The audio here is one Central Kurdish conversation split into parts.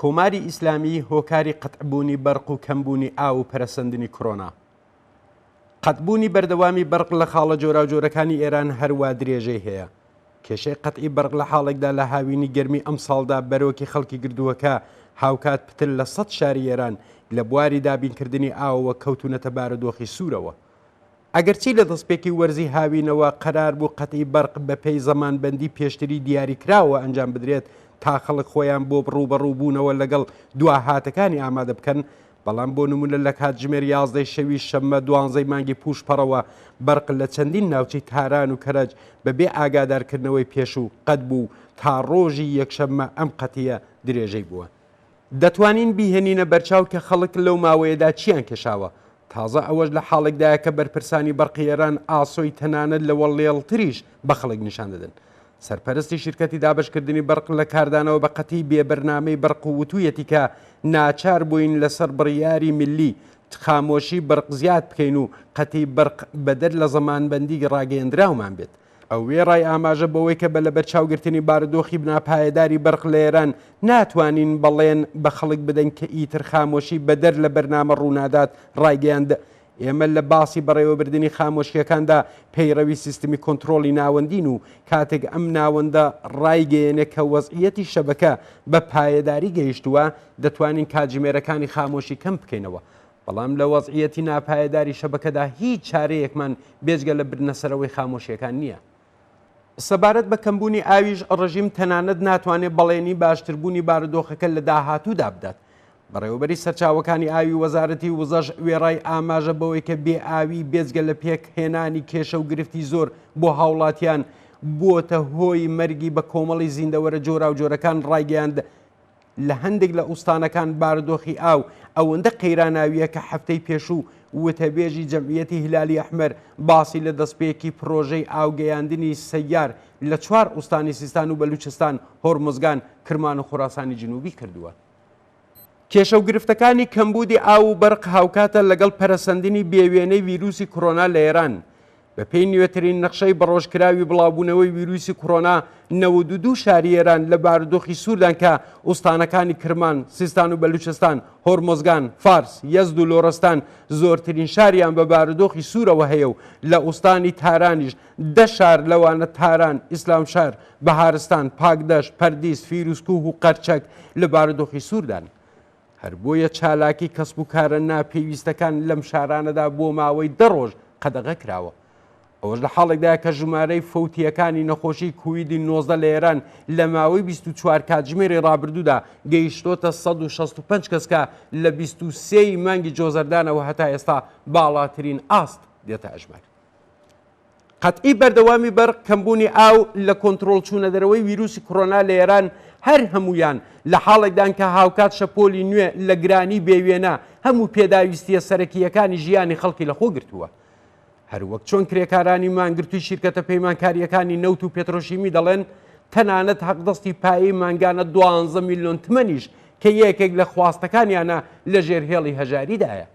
کۆماری ئیسلامی هۆکاری قەتعبوونی بەرق و کەمبوونی ئاو و پەرەسەندنی کۆرۆنا. قەتبوونی بەردەوامی بەرق لە خاڵە جۆراوجۆرەکانی ئێران هەروە درێژەی هەیە. کێشەی قەتعی بەرق لە حاڵێکدا لە هاوینی گەرمی ئەم ساڵدا بەرەوەکی خەڵکی گردووەکە هاوکات پتر لە 100 شاری ئێران لە بواری دابینکردنی ئاوەوە کەوتونەتە بارودۆخی سوورەوە. ئەگەرچی لە دەستپێکی وەرزی هاوینەوە قەرار بوو قەتعی بەرق بەپێی زەمانبەندی پێشتری دیاریکراوە ئەنجام بدرێت تا خەڵک خۆیان بۆ ڕوبەڕووبوونەوە لەگەڵ دواهاتەکانی ئامادە بکەن، بەڵام بۆ نمونە لە کاتژمێر 11 شەوی شەممە 12 مانگی پوشپەڕەوە بەرق لە چەندین ناوچەی تاران و کەرەج بەبێ ئاگادارکردنەوەی پێش و قەت بوو تا ڕۆژی یەکشەممە ئەم قەتیە درێژەی بووە. دەتوانین بیهێنینە بەرچاو کە خەڵک لەو ماوەیەدا چیان کێشاوە. تازە ئەوەش لە حاڵێکدایە کە بەرپرسانی بەرقی ئێران ئاسۆی تەنانەت لە وەڵێڵتریش بە خەڵک نیشان دەدەن. سەرپەرستی شرکەتی دابشکردنی بەرق لە کاردانەوە بە قەتی بێبەرنامەی بەرق و وتوویەتی کە ناچار بووین لەسەر بڕیاری ملی خامۆشی بەرق زیاد بکەین و قەتی بەرق بەدەر لە زەمانبەندی ڕاگەیەندراومان بێت. ئەو وێڕای ئاماژە بەوەی کە بە لە بەرچاوگرتنی بارودۆخی بناپایەداری بەرق لە ئێران ناتوانین بەڵێن بە خەڵک بدەن کە ئیتر خامۆشی بەدەر لە بەرنامە ڕوونادات ڕایگەیاند. ئێمە لە باسی بەڕێوەبردننی خامۆشیەکاندا پەیڕەوی سیستمی کۆنتترۆلی ناوەندین و کاتێک ئەم ناوەندە ڕایگەیەنێ کە وەزعیەتی شەبەکە بە پایەداری گەیشتووە دەتوانین کاتژمێرەکانی خامۆشی کەم بکەینەوە. بەڵام لە وەزعیەتی ناپایەداری شەبەکەدا هیچ چارەیەکمان بێجگە لە برنەسەرەوەی خامۆشیەکان نییە. سەبارەت بە کەمبوونی ئاویش ڕژیم تەنانەت ناتوانێت بەڵێنی باشتربوونی بارودۆخەکە لە داهاتوودا بدات. بەڕێوەبەری سەرچاوەکانی ئاوی وەزارەتی وزەش وێڕای ئاماژە بەوەی کە بێ ئاوی بێجگە لە پێک هێنانی کێشە و گرفتی زۆر بۆ هاوڵاتیان بووەتە هۆی مەرگی بە کۆمەڵی زیندەوەرە جۆراوجۆرەکان ڕایگەیاند. لە هەندێک لە ئوستانەکان بارودۆخی ئاو ئەوەندە قەیراناویە کە هەفتەی پێشوو وتەبێژی جەمعیەتی هیلالی ئەحمەر باسی لە دەستپێکی پرۆژەی ئاوگەیاندنی سەیار لە 4 ئوستانی سیستان و بەلوچستان، هۆرمزگان، کرمان و خوراسانی جنوبی کردووە. کێشە و گرفتەکانی کەمبودی ئاو و بەرق هاوکاتە لەگەڵ پەرەسەندنی بێوێنەی ڤیرۆسی کۆرۆنا لە ئێران. بەپێی نوێترین نەخشەی بەڕۆژکراوی بڵاوبوونەوەی ڤیرۆسی کۆرۆنا 92 شاری ئێران لە بارودۆخی سووردان کە ئوستانەکانی کرمان، سیستان و بەلوچستان، هۆرمۆزگان، فارس، یەزد و لۆرەستان زۆرترین شاریان بە بارودۆخی سوورەوە هەیە و لە ئوستانی تارانیش 10 شار لەوانە تاران، ئیسلامشار، بەهارستان، پاکدەشت، پەردیس، فیروزکوه و قەرچەک لە بارودۆخی سووردان. هەر بۆیە چالاکی کەسب و کارە ناپێویستەکان لەم شارانەدا بۆ ماوەی 10 ڕۆژ قەدەغە کراوە. ئەوەش لە حاڵێکدا کە ژمارەی فەوتیەکانی نەخۆشی کوویدی 19 لە ئێران لە ماوەی 24 کاتژمێری ڕابردوودا گەیشتۆتە 165 کەسکە لە 23 مانگی جۆزەردانەوە هەتا ئێستا باڵاترین ئاست دێتە ئەژمار. قەتعی بەردەوامی بەرق، کەمبوونی ئاو لە کۆنتترۆل چوونەدەرەوەی ڤیرۆسی کۆرۆنا لە ئێران هەر هەمویان لە حاڵێکدان کە هاوکات شەپۆلی نوێ لە گرانی بێوێنە هەموو پێداویستیە سەرەکیەکانی ژیانی خەڵکی لەخۆ گرتووە. هەروەک چۆن کرێکارانی مانگرتووی شیرکەتە پەیمانکاریەکانی نەوت و پێترۆشیمی دەڵێن تەنانەت حەقدەستی پایەی مانگانە 12 میلیۆن تمەنیش کە یەکێک لە خواستەکانیانە لە ژێرهێڵی هەژاریدایە.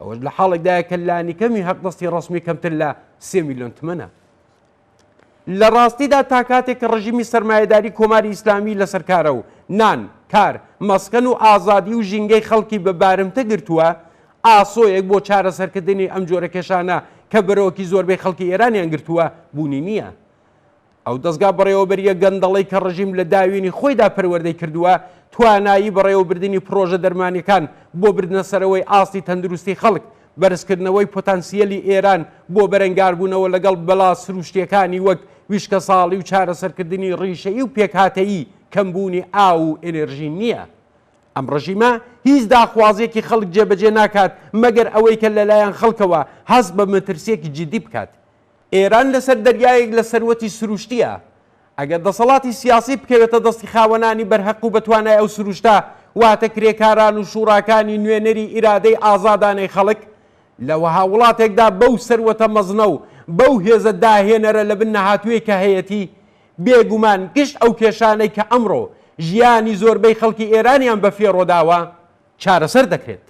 ئەوەش لە حاڵێکدایە کە لانیکەمی حەقدەستی ڕەسمی کەمتر لە 3 میلیۆن تمەنە. لە ڕاستیدا تا کاتێک کە ڕژیمی سەرمایەداری کۆماری ئیسلامی لەسەرکارە و نان، کار، مەسکەن و ئازادی و ژینگەی خەڵکی بە بارمتە گرتووە، ئاسۆیەک بۆ چارەسەرکردنی ئەم جۆرە کێشانە کە بەرەوەکی زۆربەی خەڵکی ئێرانیان گرتووە بوونی نییە. ئەو دەستگا بەڕێوەبەریە گەندەڵەی کە ڕژیم لە داوێنی خۆیدا پەروەردەی کردووە توانایی بەڕێوەبردننی پرۆژە دەرمانیەکان بۆ بردنەسەرەوەی ئاستی تەندروستی خەڵک، بەرزکردنەوەی پۆتانسیەلی ئێران بۆ بەرەنگاربوونەوە لەگەڵ بەلا سروشتیەکانی وەک ویشکە ساڵی و چارەسەرکردنی ڕیشەیی و پێکهاتەیی کەمبوونی ئاو و ئێنێرژی نییە. ئەم ڕژیمە هیچ داخوازیەکی خەڵک جێبەجێ ناکات مەگەر ئەوەی کە لەلایەن خەڵکەوە هەست بە مەترسیەکی جدی بکات. ئێران لەسەر دەریایەک لە سەروەتی سروشتیە. ئەگەر دەسەڵاتی سیاسی بکەوێتە دەستی خاوەنانی بەرهەق و بەتوانای ئەو سروشتە، واتە کرێکاران و شوڕاکانی نوێنەری ئیرادەی ئازادانەی خەڵک لەوەها وڵاتێکدا بەو سەروەتە مەزنە و بەو هێزە داهێنەرە لە بن نەهاتووی کە هەیەتی بێگومان گشت ئەو کێشانەی کە ئەمڕۆ ژیانی زۆربەی خەڵکی ئێرانیان بە فێڕۆداوە چارەسەر دەکرێت.